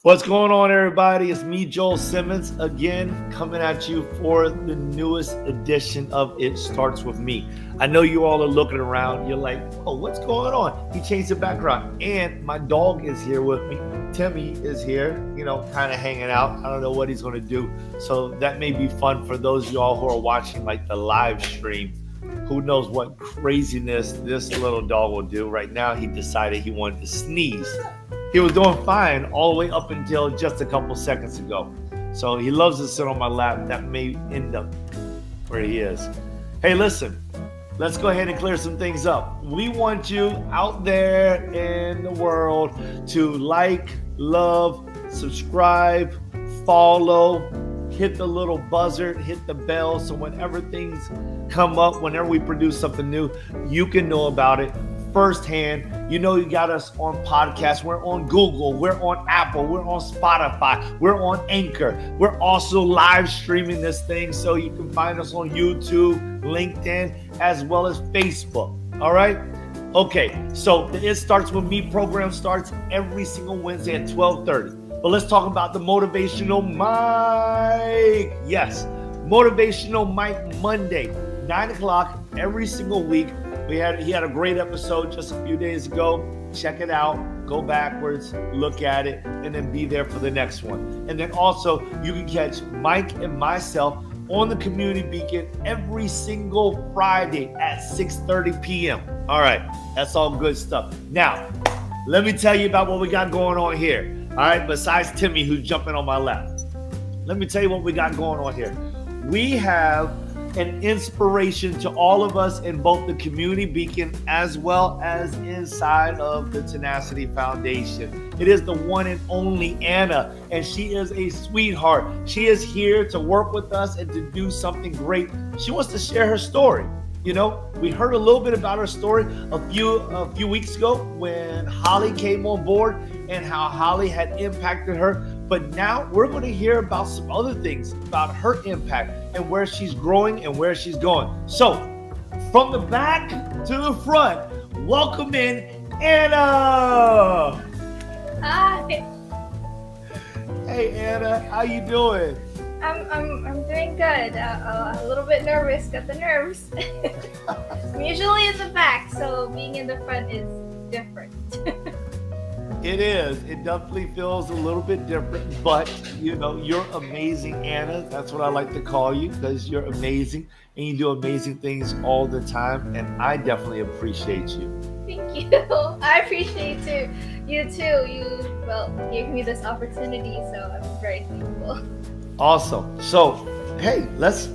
What's going on, everybody? It's me, Joel Simmons, again, coming at you for the newest edition of It Starts With Me. I know you all are looking around. You're like, oh, what's going on? He changed the background. And my dog is here with me. Timmy is here, kind of hanging out. I don't know what he's going to do. So that may be fun for those of y'all who are watching like the live stream. Who knows what craziness this little dog will do. Right now, he decided he wanted to sneeze. He was doing fine all the way up until just a couple seconds ago. So he loves to sit on my lap. That may end up where he is. Hey, listen, let's go ahead and clear some things up. We want you out there in the world to like, love, subscribe, follow, hit the little buzzer, hit the bell. So whenever things come up, whenever we produce something new, you can know about it firsthand. You got us on podcasts. We're on Google. We're on Apple. We're on Spotify. We're on Anchor. We're also live streaming this thing, so you can find us on YouTube, LinkedIn, as well as Facebook. All right? Okay, so the It Starts With Me program starts every single Wednesday at 12:30. But let's talk about the Motivational Mike. Yes, Motivational Mike Monday, 9 o'clock every single week. He had a great episode just a few days ago. Check it out. Go backwards, look at it, and then be there for the next one. And then also, you can catch Mike and myself on the Community Beacon every single Friday at 6:30 p.m. All right, that's all good stuff. Now, let me tell you about what we got going on here. All right, besides Timmy, who's jumping on my lap. Let me tell you what we got going on here. We have an inspiration to all of us in both the Community Beacon as well as inside of the Tenacity Foundation. It is the one and only Anna, and she is a sweetheart. She is here to work with us and to do something great. She wants to share her story. We heard a little bit about her story a few weeks ago when Holly came on board and how Holly had impacted her. But now we're going to hear about some other things about her impact and where she's growing and where she's going. So from the back to the front, welcome in Anna. Hi. Hey Anna, how you doing? I'm doing good. A little bit nervous. Got the nerves. I'm usually in the back, so being in the front is different. It is. It definitely feels a little bit different, but you're amazing, Anna. That's what I like to call you, because you're amazing and you do amazing things all the time, and I definitely appreciate you. Thank you. I appreciate you too. You gave me this opportunity, so I'm very thankful. Awesome. So, hey, let's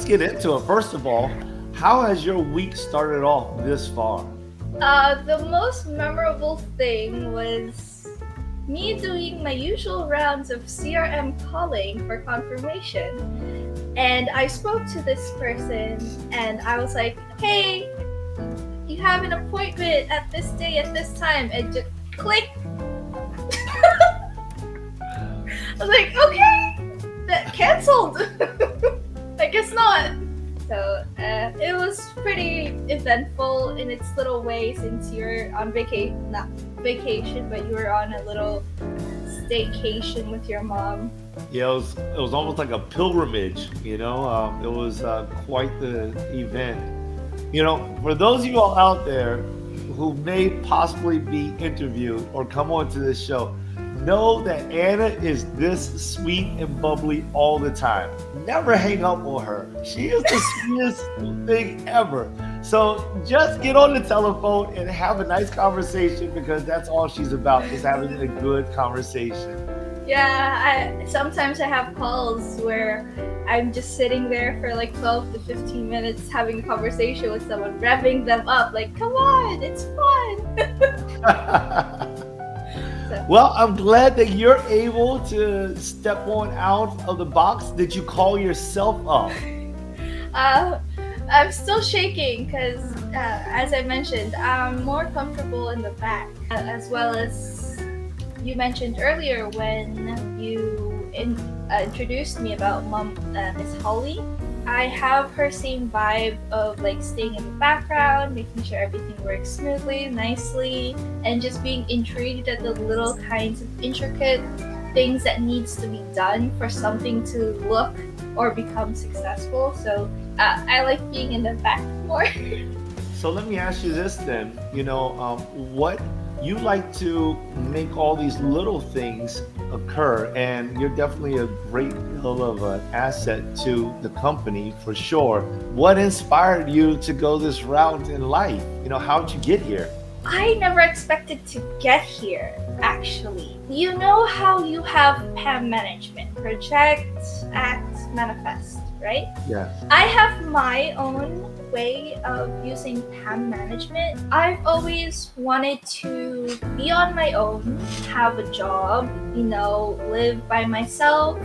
get into it. First of all, how has your week started off this far? The most memorable thing was me doing my usual rounds of CRM calling for confirmation. And I spoke to this person and I was like, hey, you have an appointment at this day at this time, and just click. I was like, okay, that canceled. I guess not. So it was pretty eventful in its little way, since you're on not vacation, but you were on a little staycation with your mom. Yeah, it was almost like a pilgrimage, it was quite the event. For those of you all out there who may possibly be interviewed or come onto this show, know that Anna is this sweet and bubbly all the time. Never hang up on her. She is the sweetest thing ever. So just get on the telephone and have a nice conversation, because that's all she's about, is having a good conversation. Yeah, sometimes I have calls where I'm just sitting there for like 12 to 15 minutes having a conversation with someone, revving them up, like, come on, it's fun. Well, I'm glad that you're able to step on out of the box. Did you call yourself up? I'm still shaking because, as I mentioned, I'm more comfortable in the back, as well as you mentioned earlier when you introduced me about Miss Holly. I have her same vibe of like staying in the background, making sure everything works smoothly, nicely, and just being intrigued at the little kinds of intricate things that needs to be done for something to look or become successful. So I like being in the back more. So let me ask you this then, what you like to make all these little things occur, and you're definitely a great deal of an asset to the company for sure. What inspired you to go this route in life? How'd you get here? I never expected to get here, actually. You know how you have PAM management, project, act, manifest, right? Yeah. I have my own way of using PAM management. I've always wanted to be on my own, have a job, live by myself,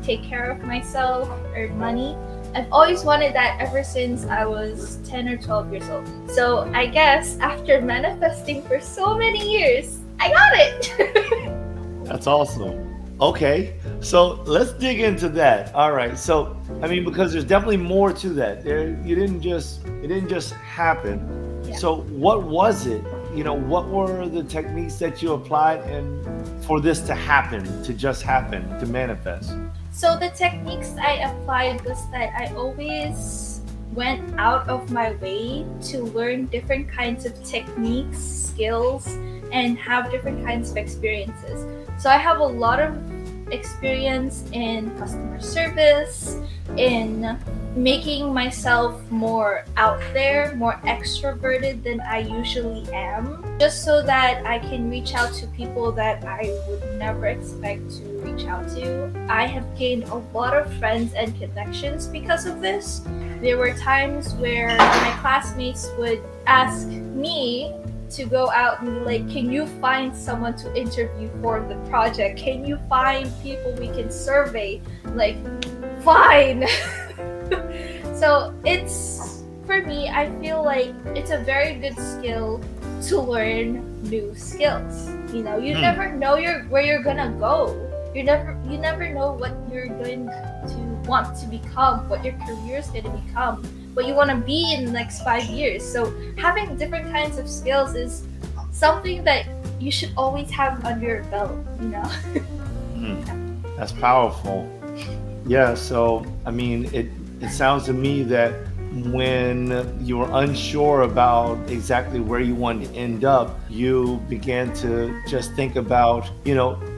take care of myself, earn money. I've always wanted that ever since I was 10 or 12 years old. So I guess after manifesting for so many years, I got it. That's awesome. Okay, so let's dig into that. All right, so because there's definitely more to that. It didn't just happen. Yeah. So what was it? What were the techniques that you applied and for this to happen, to manifest? So the techniques I applied was that I always went out of my way to learn different kinds of techniques, skills, and have different kinds of experiences. So I have a lot of experience in customer service, in making myself more out there, more extroverted than I usually am, just so that I can reach out to people that I would never expect to reach out to. I have gained a lot of friends and connections because of this. There were times where my classmates would ask me to go out and be like, can you find someone to interview for the project? Can you find people we can survey? Like, fine. So for me, I feel like it's a very good skill to learn new skills. You never know where you're gonna go. You never know what you're going to want to become, what your career is going to become, what you want to be in the next 5 years. So having different kinds of skills is something that you should always have under your belt, That's powerful. Yeah, so it sounds to me that when you were unsure about exactly where you wanted to end up, you began to just think about,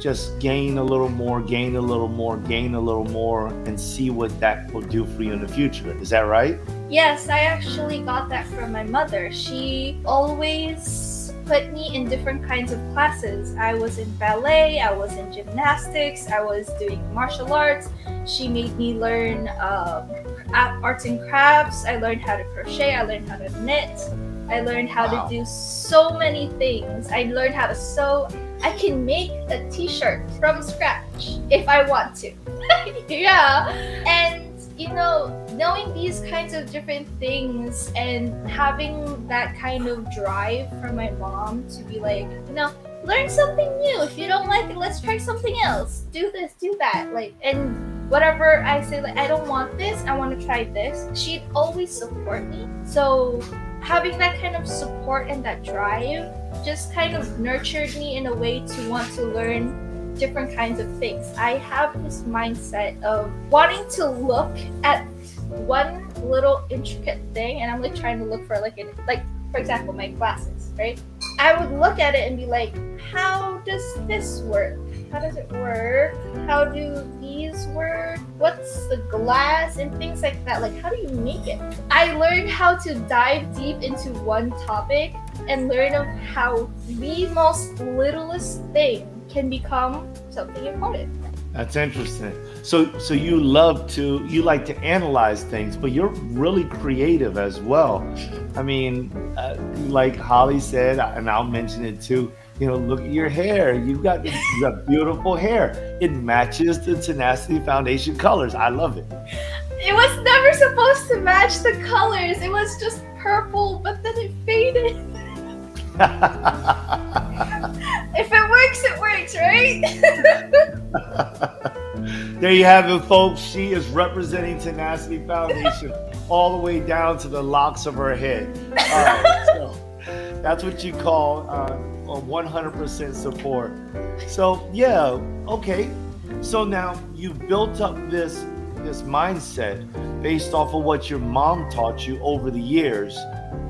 just gain a little more, gain a little more, gain a little more, and see what that will do for you in the future. Is that right? Yes, I actually got that from my mother. She always put me in different kinds of classes. I was in ballet, I was in gymnastics, I was doing martial arts. She made me learn arts and crafts. I learned how to crochet, I learned how to knit, I learned how to do so many things. I learned how to sew. I can make a t-shirt from scratch if I want to. Yeah. And knowing these kinds of different things and having that kind of drive from my mom to be like, learn something new. If you don't like it, let's try something else. Do this, do that. And whatever I say, I don't want this, I want to try this, she'd always support me. So having that kind of support and that drive just kind of nurtured me in a way to want to learn different kinds of things. I have this mindset of wanting to look at one little intricate thing, and I'm trying to look for for example, my glasses, right? I would look at it and be like, how does this work? How does it work? How do these work? What's the glass? And things like that. How do you make it? I learned how to dive deep into one topic and learn of how the most littlest thing can become something important. That's interesting. So you like to analyze things, but you're really creative as well. Like Holly said, and I'll mention it too, look at your hair. You got beautiful hair. It matches the Tenacity Foundation colors. I love it. It was never supposed to match the colors. It was just purple, but then it faded. If it works, right? There you have it, folks. She is representing Tenacity Foundation all the way down to the locks of her head. All right, so that's what you call 100% support. So yeah, okay. So now you've built up this mindset based off of what your mom taught you over the years,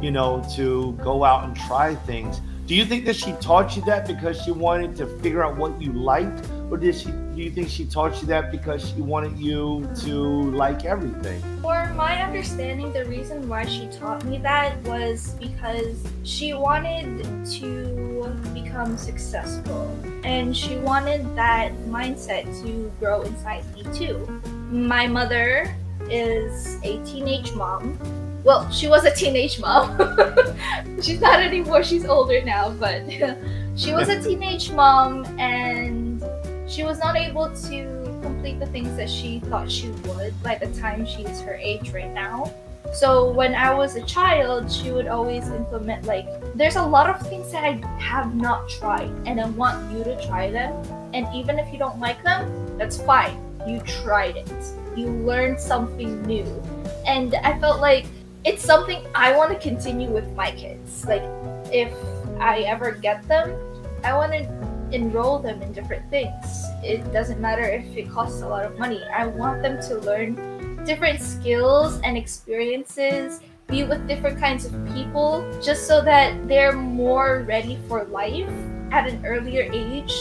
to go out and try things. Do you think that she taught you that because she wanted to figure out what you liked, or do you think she taught you that because she wanted you to like everything? For my understanding, the reason why she taught me that was because she wanted to become successful, and she wanted that mindset to grow inside me too. My mother is a teenage mom. Well, she was a teenage mom. She's not anymore, she's older now, but she was a teenage mom, and she was not able to complete the things that she thought she would by the time she's her age right now. So when I was a child, she would always implement, there's a lot of things that I have not tried, and I want you to try them. And even if you don't like them, that's fine. You tried it. You learned something new. And I felt like it's something I want to continue with my kids. If I ever get them, I want to enroll them in different things. It doesn't matter if it costs a lot of money. I want them to learn different skills and experiences, be with different kinds of people, just so that they're more ready for life at an earlier age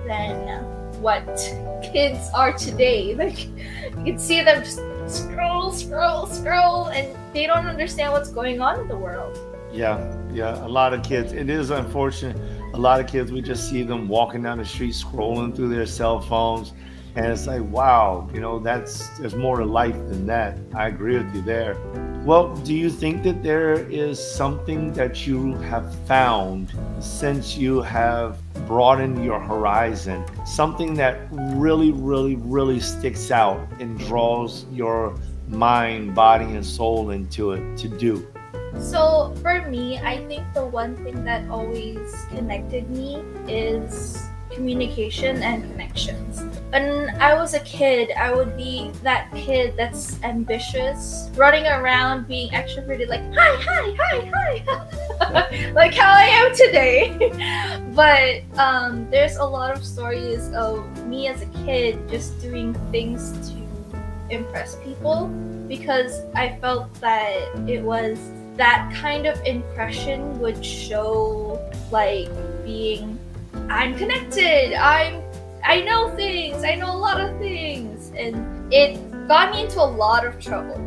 than what kids are today. You can see them just scroll, and they don't understand what's going on in the world. Yeah, a lot of kids. It is unfortunate. A lot of kids, we just see them walking down the street, scrolling through their cell phones, and it's like, wow, there's more to life than that. I agree with you there. Well, do you think that there is something that you have found since you have broadened your horizon, something that really, really, really sticks out and draws your mind, body, and soul into it to do? So for me, I think the one thing that always connected me is communication and connections. When I was a kid, I would be that kid that's ambitious, running around, being extroverted, hi, like how I am today. But there's a lot of stories of me as a kid just doing things to impress people, because I felt that it was that kind of impression would show being, I'm connected, I know things, I know a lot of things, and it got me into a lot of trouble.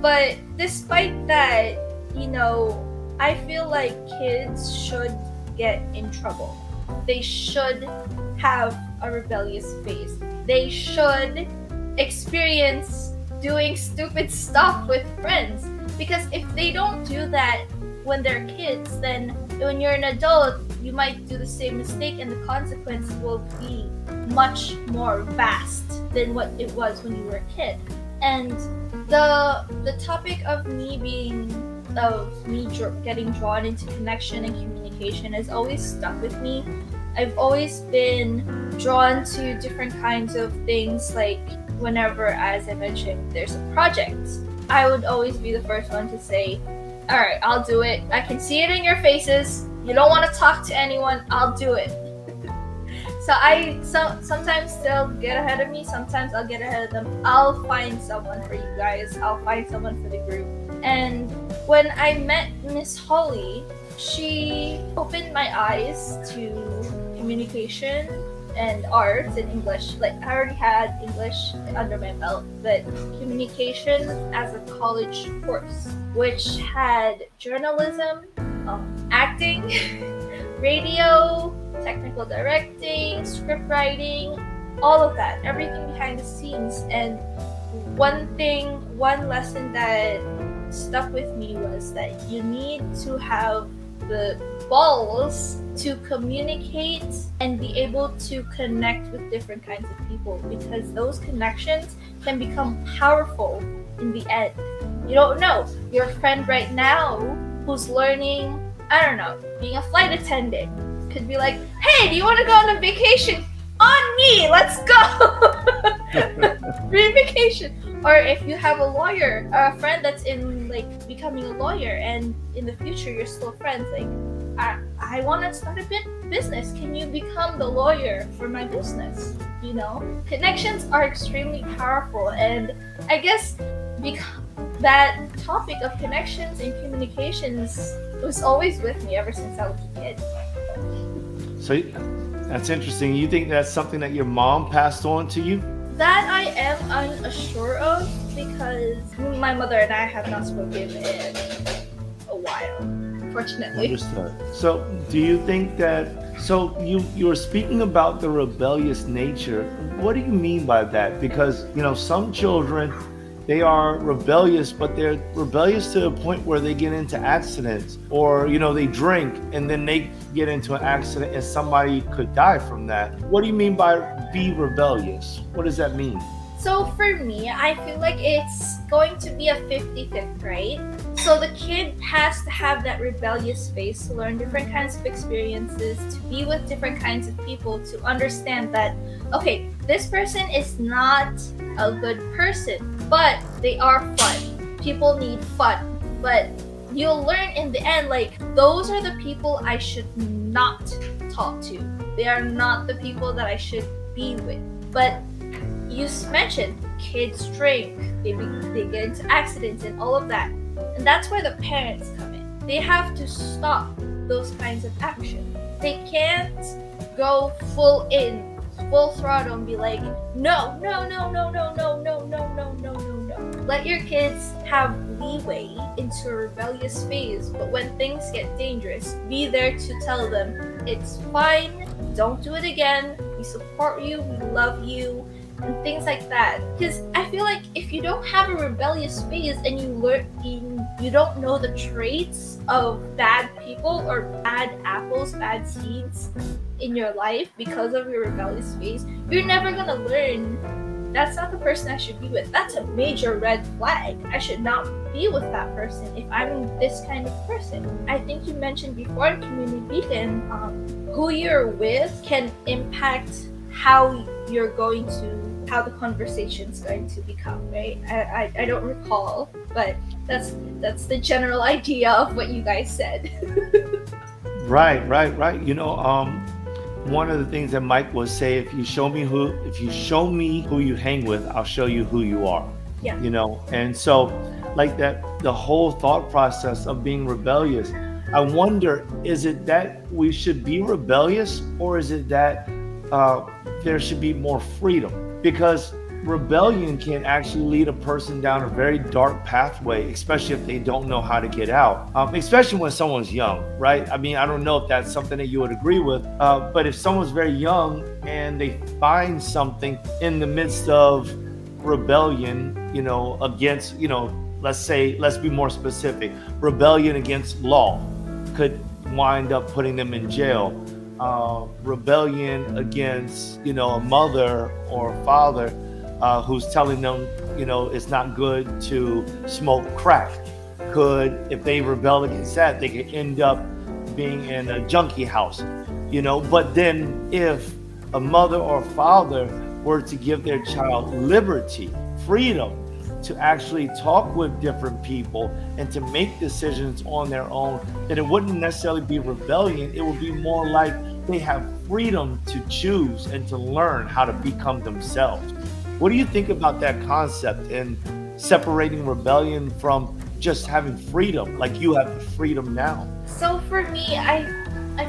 But despite that, I feel like kids should get in trouble. They should have a rebellious phase. They should experience doing stupid stuff with friends, because if they don't do that when they're kids, then when you're an adult, you might do the same mistake, and the consequence will be much more vast than what it was when you were a kid. And the topic of me getting drawn into connection and communication has always stuck with me. I've always been drawn to different kinds of things, whenever, as I mentioned, there's a project, I would always be the first one to say, all right, I'll do it. I can see it in your faces. You don't want to talk to anyone. I'll do it. So sometimes they'll get ahead of me. Sometimes I'll get ahead of them. I'll find someone for you guys. I'll find someone for the group. And when I met Miss Holly, she opened my eyes to communication and arts and English. I already had English under my belt, but communication as a college course, which had journalism, acting, radio, technical directing, script writing, all of that, everything behind the scenes. And one lesson that stuck with me was that you need to have the balls to communicate and be able to connect with different kinds of people, because those connections can become powerful in the end. You don't know, your friend right now who's learning, I don't know, being a flight attendant could be like, hey, do you want to go on a vacation? On me, let's go. Free vacation. Or if you have a lawyer, a friend that's in like becoming a lawyer, and in the future you're still friends, like I want to start a business. Can you become the lawyer for my business? You know, connections are extremely powerful, and I guess that topic of connections and communications was always with me ever since I was a kid. So that's interesting. You think that's something that your mom passed on to you? That I am unsure of, because my mother and I have not spoken in a while, fortunately. Understood. So do you think that, so you were speaking about the rebellious nature. What do you mean by that? Because, you know, some children, they are rebellious, but they're rebellious to the point where they get into accidents, or, you know, they drink and then they get into an accident and somebody could die from that. What do you mean by be rebellious? What does that mean? So for me, I feel like it's going to be a 50-50, right? So the kid has to have that rebellious phase to learn different kinds of experiences, to be with different kinds of people, to understand that, okay, this person is not a good person, but they are fun. People need fun. But you'll learn in the end, like, those are the people I should not talk to. They are not the people that I should be with. But you mentioned kids drink, they get into accidents and all of that. And that's where the parents come in. They have to stop those kinds of actions. They can't go full throttle and be like, no. Let your kids have leeway into a rebellious phase, but when things get dangerous, be there to tell them, it's fine, don't do it again, we support you, we love you, and things like that. Because I feel like if you don't have a rebellious phase and you don't know the traits of bad people or bad apples, bad seeds in your life because of your rebellious phase, you're never gonna learn that's not the person I should be with. That's a major red flag. I should not be with that person if I'm this kind of person. I think you mentioned before in Community Beacon, who you're with can impact how the conversation's going to become, right? I don't recall, but that's the general idea of what you guys said. Right. You know, one of the things that Mike would say, if you show me who you hang with, I'll show you who you are. Yeah. You know, and so like that, the whole thought process of being rebellious, I wonder, is it that we should be rebellious, or is it that there should be more freedom? Because rebellion can actually lead a person down a very dark pathway, especially if they don't know how to get out, especially when someone's young, right? I mean, I don't know if that's something that you would agree with, but if someone's very young and they find something in the midst of rebellion, you know, against, you know, let's be more specific, rebellion against law could wind up putting them in jail. Rebellion against, you know, a mother or a father who's telling them, you know, it's not good to smoke crack. If they rebel against that, they could end up being in a junkie house, you know. But then if a mother or a father were to give their child liberty, freedom to actually talk with different people and to make decisions on their own, then it wouldn't necessarily be rebellion. It would be more like they have freedom to choose and to learn how to become themselves. What do you think about that concept and separating rebellion from just having freedom, like you have the freedom now? So for me, I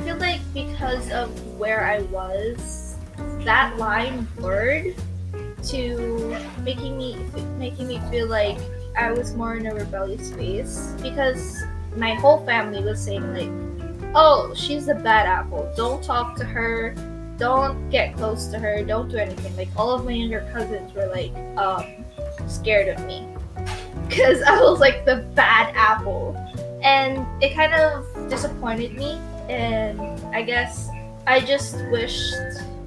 feel like because of where I was, that line blurred to making me feel like I was more in a rebellious phase, because my whole family was saying like, oh, she's a bad apple, don't talk to her, don't get close to her, don't do anything. Like, all of my younger cousins were like scared of me because I was like the bad apple, and it kind of disappointed me. And I guess I just wished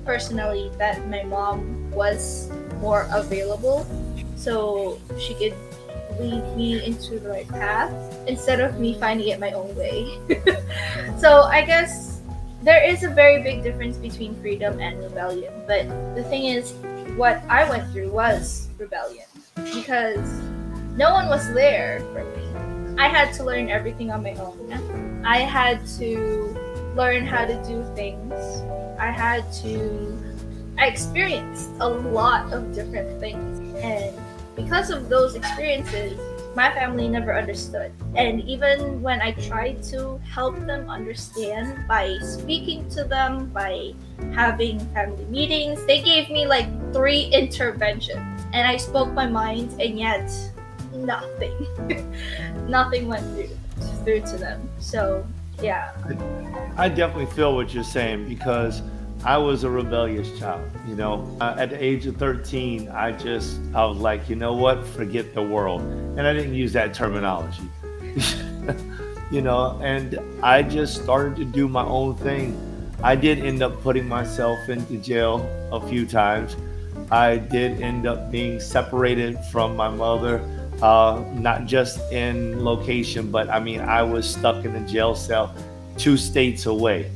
personally that my mom was more available so she could lead me into the right path instead of me finding it my own way. So I guess there is a very big difference between freedom and rebellion. But the thing is, what I went through was rebellion because no one was there for me. I had to learn everything on my own. I had to learn how to do things. I experienced a lot of different things. And because of those experiences, my family never understood. And even when I tried to help them understand by speaking to them, by having family meetings, they gave me like 3 interventions. And I spoke my mind, and yet nothing. Nothing went through to them. So, yeah. I definitely feel what you're saying because I was a rebellious child, you know. At the age of 13, I was like, you know what, forget the world. And I didn't use that terminology, you know, and I just started to do my own thing. I did end up putting myself into jail a few times. I did end up being separated from my mother, not just in location, but I mean, I was stuck in a jail cell 2 states away.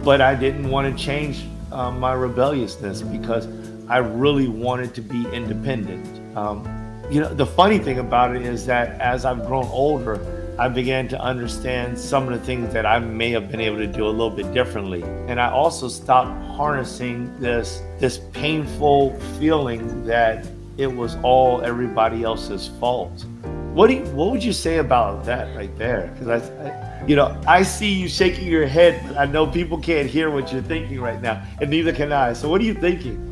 But I didn't want to change my rebelliousness because I really wanted to be independent. You know, the funny thing about it is that as I've grown older, I began to understand some of the things that I may have been able to do a little bit differently. And I also stopped harnessing this painful feeling that it was all everybody else's fault. What would you say about that right there? Because I see you shaking your head, but I know people can't hear what you're thinking right now, and neither can I. So what are you thinking?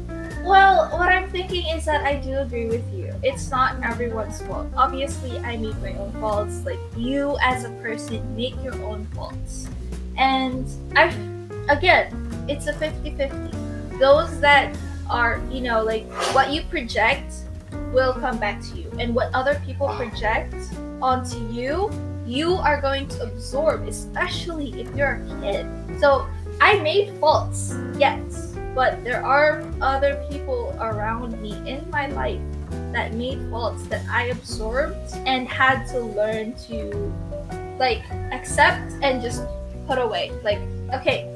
Well, what I'm thinking is that I do agree with you. It's not everyone's fault. Obviously, I make my own faults. Like, you as a person make your own faults. And again, it's a 50-50. Those that are, you know, like what you project will come back to you. And what other people project onto you, you are going to absorb, especially if you're a kid. So I made faults, yes, but there are other people around me in my life that made faults that I absorbed and had to learn to like accept and just put away. Like, okay,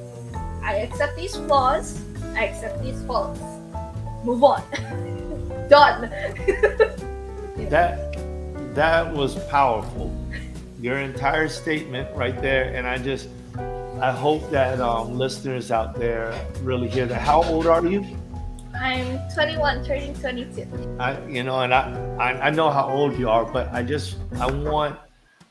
I accept these flaws, I accept these faults. Move on. Done. That was powerful. Your entire statement right there, and I hope that listeners out there really hear that. How old are you? I'm 21, turning 22. I know how old you are, but I want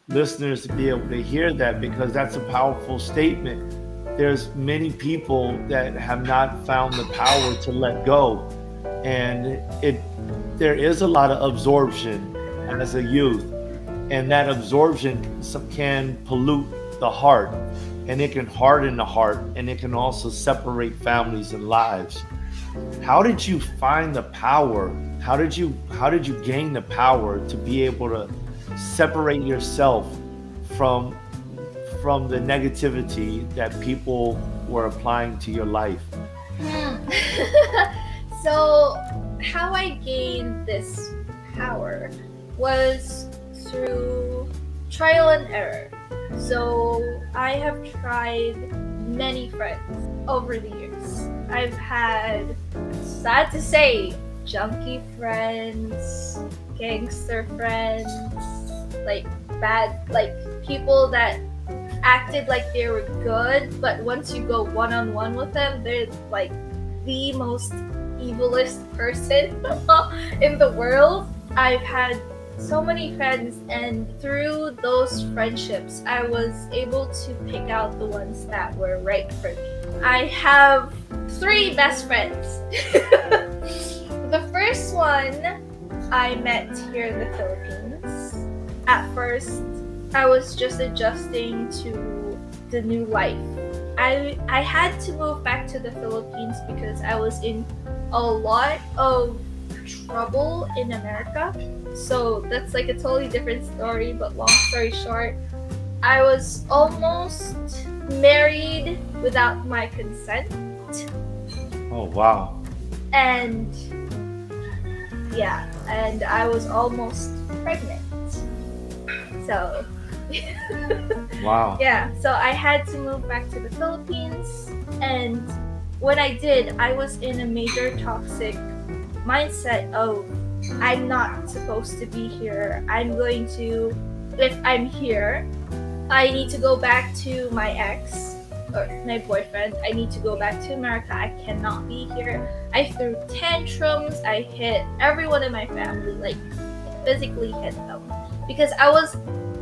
listeners to be able to hear that because that's a powerful statement. There's many people that have not found the power to let go, and there is a lot of absorption as a youth. And that absorption can pollute the heart, and it can harden the heart, and it can also separate families and lives. How did you find the power? How did you gain the power to be able to separate yourself from the negativity that people were applying to your life? So how I gained this power was through trial and error. So I have tried many friends over the years. I've had, sad to say, junkie friends, gangster friends, like bad, like people that acted like they were good, but once you go one-on-one with them, they're like the most evilest person in the world. I've had so many friends, and through those friendships, I was able to pick out the ones that were right for me. I have 3 best friends. The first one I met here in the Philippines. At first, I was just adjusting to the new life. I had to move back to the Philippines because I was in a lot of trouble in America. So that's like a totally different story, but long story short, I was almost married without my consent. Oh, wow. And yeah, and I was almost pregnant. So Wow. Yeah, so I had to move back to the Philippines, and when I did, I was in a major toxic mindset of I'm not supposed to be here. I'm going to, if I'm here, I need to go back to my ex or my boyfriend. I need to go back to America. I cannot be here. I threw tantrums. I hit everyone in my family, like physically hit them, because I was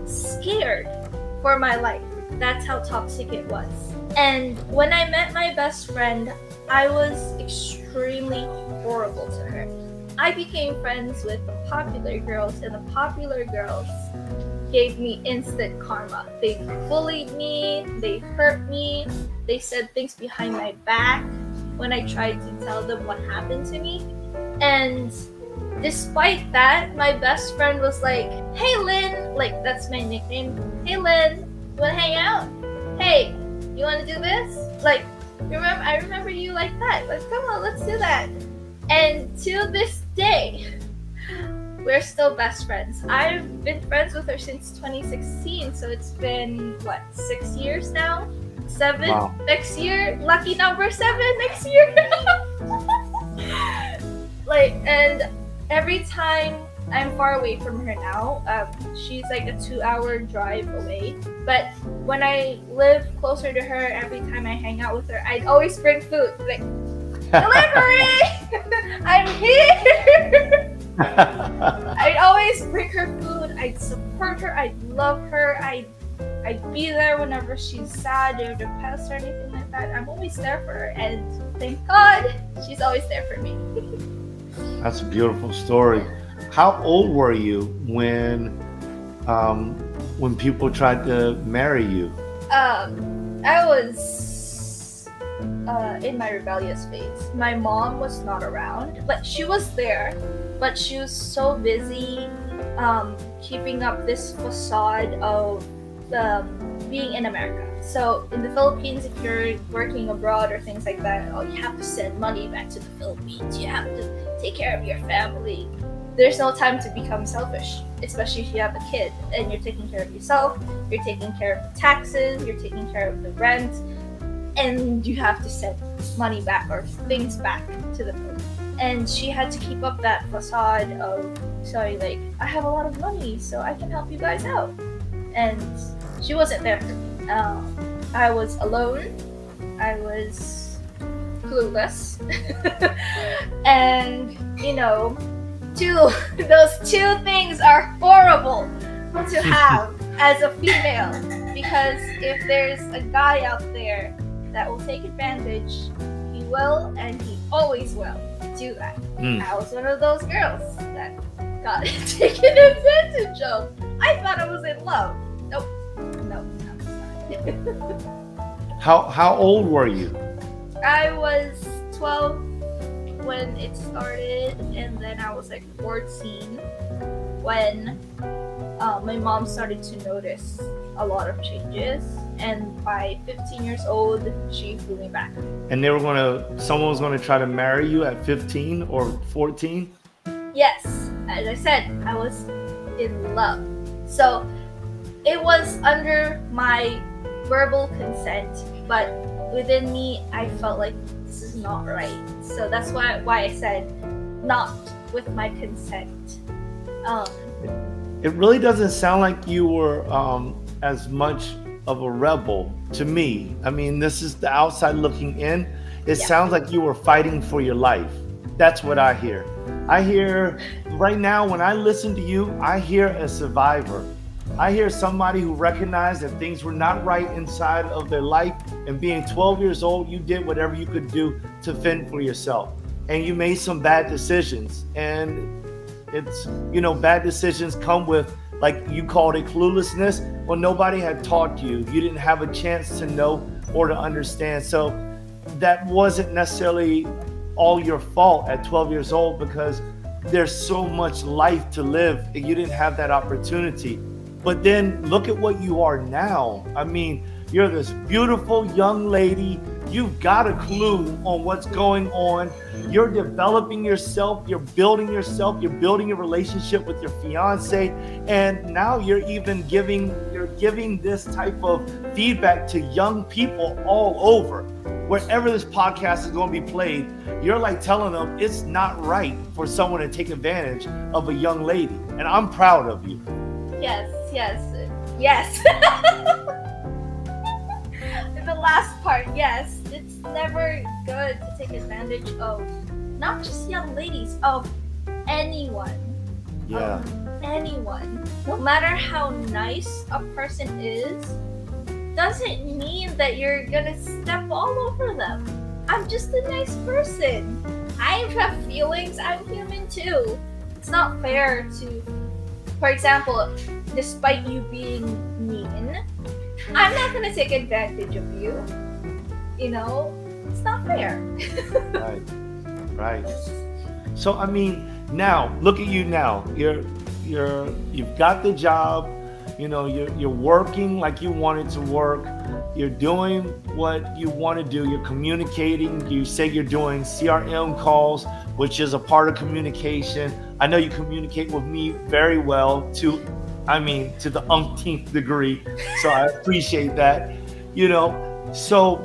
scared for my life. That's how toxic it was. And when I met my best friend, I was extremely horrible to her. I became friends with the popular girls, and the popular girls gave me instant karma. They bullied me, they hurt me, they said things behind my back when I tried to tell them what happened to me. And despite that, my best friend was like, hey Lynn, like that's my nickname. Hey Lynn, you wanna hang out? Hey, you wanna do this? Like, I remember you like that. Like, come on, let's do that. And to this day, we're still best friends. I've been friends with her since 2016, so it's been, what, 6 years now? 7 Wow. Next year? Lucky number 7 next year? Like, and every time I'm far away from her now, she's like a 2-hour drive away. But when I live closer to her, every time I hang out with her, I'd always bring food. Like, delivery! I'm here! I'd always bring her food. I'd support her. I'd love her. I'd be there whenever she's sad or depressed or anything like that. I'm always there for her, and thank God she's always there for me. That's a beautiful story. How old were you when people tried to marry you? I was in my rebellious phase. My mom was not around, but she was there. But she was so busy keeping up this facade of being in America. So in the Philippines, if you're working abroad or things like that, oh, you have to send money back to the Philippines. You have to take care of your family. There's no time to become selfish, especially if you have a kid and you're taking care of yourself, you're taking care of the taxes, you're taking care of the rent, and you have to send money back or things back to the Philippines. And she had to keep up that facade of saying, like, I have a lot of money, so I can help you guys out. And she wasn't there for me. I was alone. I was clueless. And, you know, those two things are horrible to have as a female. Because if there's a guy out there that will take advantage, he will, and he always will do that. I was one of those girls that got taken advantage of. I thought I was in love. Nope. No, I'm not. How old were you? I was 12 when it started, and then I was like 14 when my mom started to notice a lot of changes, and by 15 years old, she flew me back. And someone was gonna try to marry you at 15 or 14? Yes, as I said, I was in love. So it was under my verbal consent, but within me, I felt like this is not right. So that's why I said not with my consent. It really doesn't sound like you were as much of a rebel to me. I mean, this is the outside looking in. It sounds like you were fighting for your life. That's what I hear. I hear right now, when I listen to you, I hear a survivor. I hear somebody who recognized that things were not right inside of their life, and being 12 years old, you did whatever you could do to fend for yourself. And you made some bad decisions. And it's, you know, bad decisions come with, like you called it, cluelessness. Well, nobody had taught you. You didn't have a chance to know or to understand. So that wasn't necessarily all your fault at 12 years old, because there's so much life to live and you didn't have that opportunity. But then look at what you are now. I mean, you're this beautiful young lady. You've got a clue on what's going on. You're developing yourself. You're building yourself. You're building a relationship with your fiance. And now you're even giving your giving this type of feedback to young people all over. Wherever this podcast is going to be played, you're like telling them it's not right for someone to take advantage of a young lady. And I'm proud of you. Yes. The last part, yes. It's never good to take advantage of not just young ladies, of anyone. Yeah. Anyone. No matter how nice a person is, doesn't mean that you're gonna step all over them. I'm just a nice person. I have feelings. I'm human too. It's not fair to, for example, despite you being mean, I'm not gonna take advantage of you. You know, it's not fair. Right. So I mean, now look at you now. You've got the job. You know, you're working like you wanted to work. You're doing what you want to do. You're communicating. You say you're doing CRM calls, which is a part of communication. I know you communicate with me very well to the umpteenth degree. So I appreciate that. You know, so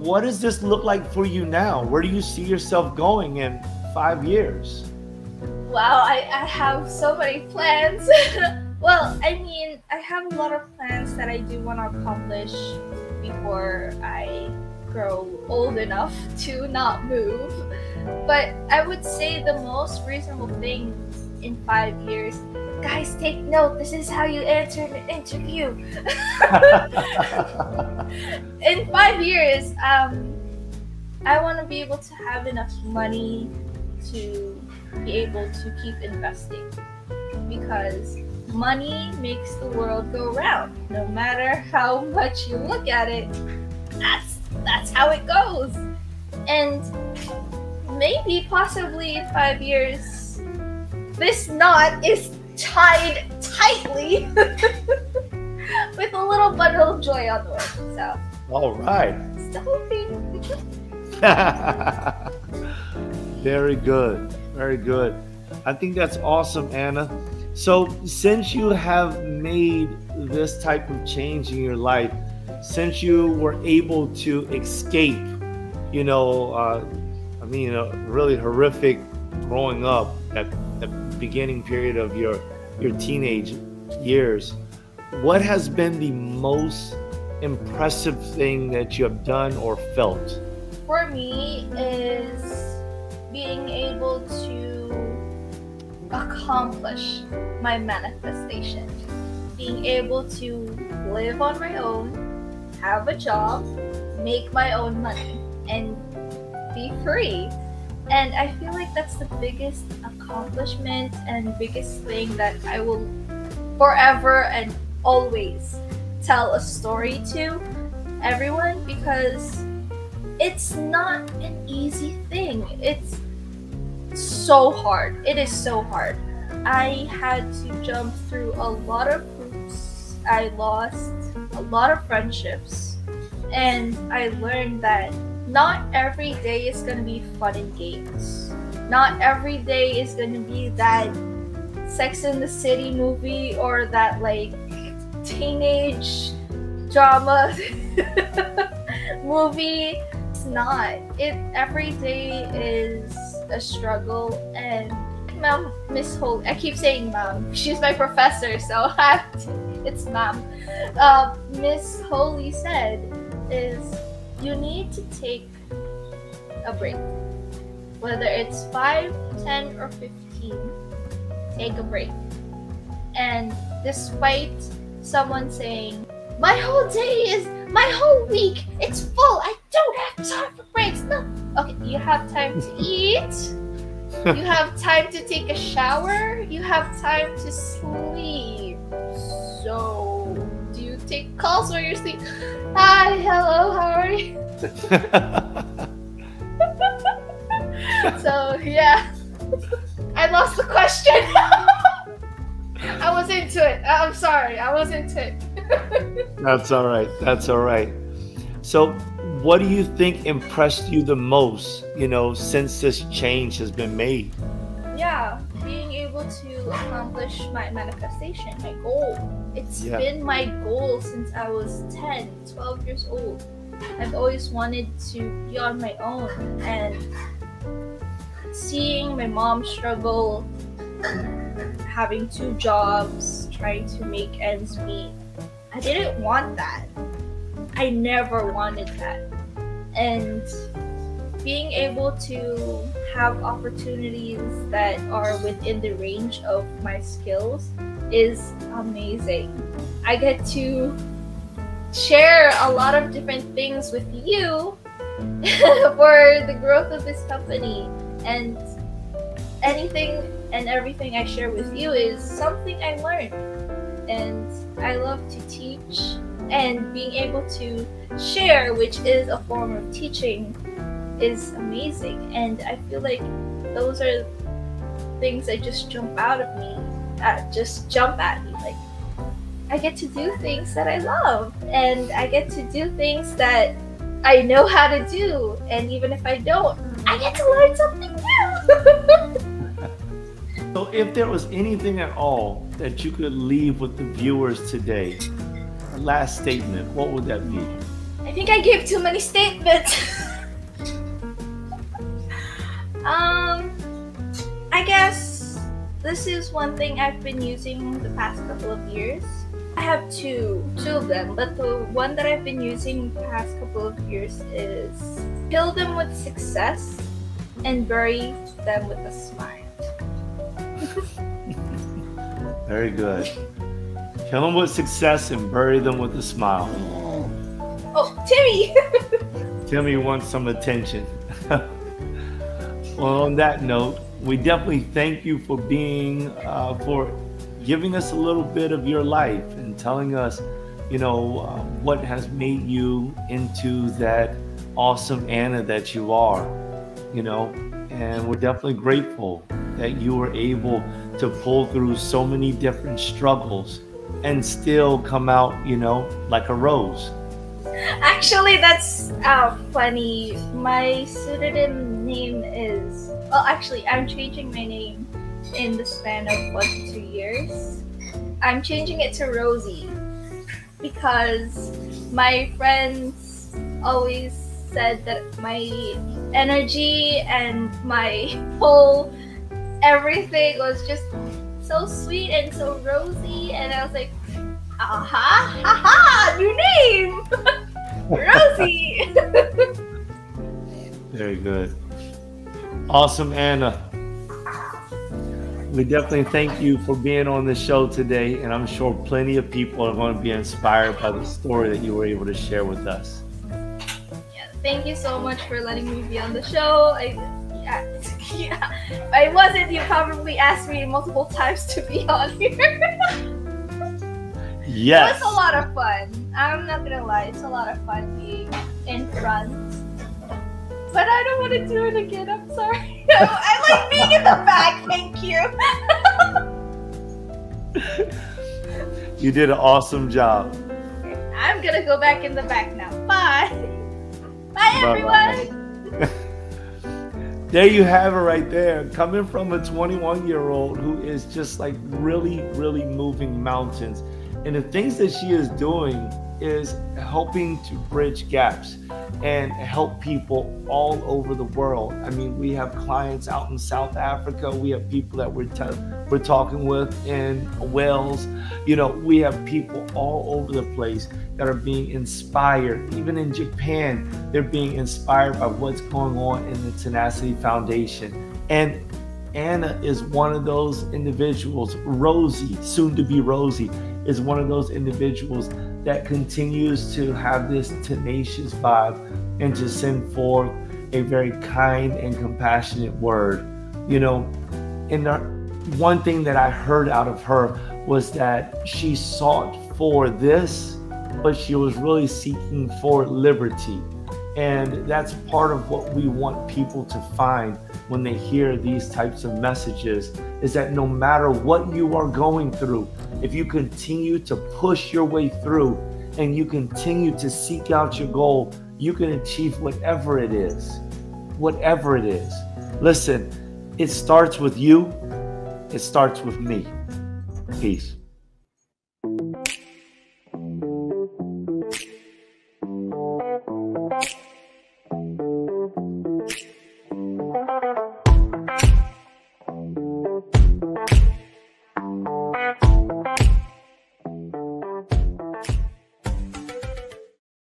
what does this look like for you now? Where do you see yourself going in 5 years? Wow, I have so many plans. Well, I mean, I have a lot of plans that I do want to accomplish before I grow old enough to not move. But I would say the most reasonable thing in 5 years, guys, take note, this is how you answer an interview. In 5 years, I want to be able to have enough money to be able to keep investing, because money makes the world go round. No matter how much you look at it, that's how it goes. And maybe, possibly in 5 years, this knot is tied tightly with a little bundle of joy on the way. So, all right. Still hoping. Very good. Very good. I think that's awesome, Anna. So since you have made this type of change in your life, since you were able to escape, a really horrific growing up at the beginning period of your teenage years, what has been the most impressive thing that you have done or felt? For me is being able to accomplish my manifestation. Being able to live on my own, have a job, make my own money, and be free. And I feel like that's the biggest accomplishment and biggest thing that I will forever and always tell a story to everyone, because it's not an easy thing. It's so hard. It is so hard. I had to jump through a lot of hoops. I lost a lot of friendships, and I learned that not every day is going to be fun and games. Not every day is going to be that Sex and the City movie or that like teenage drama movie. It's not. Every day is a struggle. And Ma'am, Miss Holy, I keep saying Ma'am, she's my professor, so it's Ma'am. Miss Holy said is you need to take a break. Whether it's 5, 10, or 15, take a break. And despite someone saying, my whole week, it's full, I don't have time for breaks. No. Okay, you have time to eat. You have time to take a shower. You have time to sleep. So, do you take calls while you're asleep? Hi, hello, how are you? So, yeah. I lost the question. I was into it. I'm sorry. I was into it. That's all right. That's all right. So, what do you think impressed you the most, since this change has been made? Yeah, being able able to accomplish my manifestation, my goal. It's been my goal since I was 10, 12 years old. I've always wanted to be on my own, and seeing my mom struggle, having 2 jobs, trying to make ends meet, I didn't want that. I never wanted that. And being able to have opportunities that are within the range of my skills is amazing. I get to share a lot of different things with you for the growth of this company, and anything and everything I share with you is something I learned, and I love to teach, and being able to share, which is a form of teaching, is amazing. And I feel like those are things that just jump out of me, just jump at me. Like, I get to do things that I love, and I get to do things that I know how to do, and even if I don't, I get to learn something new. So if there was anything at all that you could leave with the viewers today, a last statement, what would that be? I think I gave too many statements. I guess this is one thing I've been using the past couple of years. I have two of them, but the one that I've been using the past couple of years is kill them with success and bury them with a smile. Very good. Kill them with success and bury them with a smile. Oh, Timmy! Timmy wants some attention. Well, on that note, we definitely thank you for being, for giving us a little bit of your life and telling us, you know, what has made you into that awesome Anna that you are, you know, and we're definitely grateful that you were able to pull through so many different struggles and still come out, you know, like a rose. Actually, that's funny. My pseudonym name is... Well, actually, I'm changing my name in the span of 1 to 2 years. I'm changing it to Rosie because my friends always said that my energy and my whole everything was just so sweet and so rosy, and I was like, aha, haha, new name! Rosie! Very good. Awesome, Anna. We definitely thank you for being on the show today, and I'm sure plenty of people are going to be inspired by the story that you were able to share with us. Yeah, thank you so much for letting me be on the show. If I wasn't, you probably asked me multiple times to be on here. Yes. It was a lot of fun. I'm not gonna lie, it's a lot of fun being in front. But I don't want to do it again, I'm sorry. I like being in the back, thank you. You did an awesome job. I'm gonna go back in the back now. Bye. Bye, everyone. There you have it right there. Coming from a 21-year-old who is just like really, really moving mountains. And the things that she is doing is helping to bridge gaps and help people all over the world. I mean, we have clients out in South Africa. We have people that we're talking with in Wales. You know, we have people all over the place that are being inspired. Even in Japan, they're being inspired by what's going on in the Tenacity Foundation. And Anna is one of those individuals. Rosie, soon to be Rosie, is one of those individuals that continues to have this tenacious vibe and to send forth a very kind and compassionate word. You know, and one thing that I heard out of her was that she sought for this, but she was really seeking for liberty. And that's part of what we want people to find when they hear these types of messages, is that no matter what you are going through, if you continue to push your way through and you continue to seek out your goal, you can achieve whatever it is. Whatever it is. Listen, it starts with you it starts with me. Peace.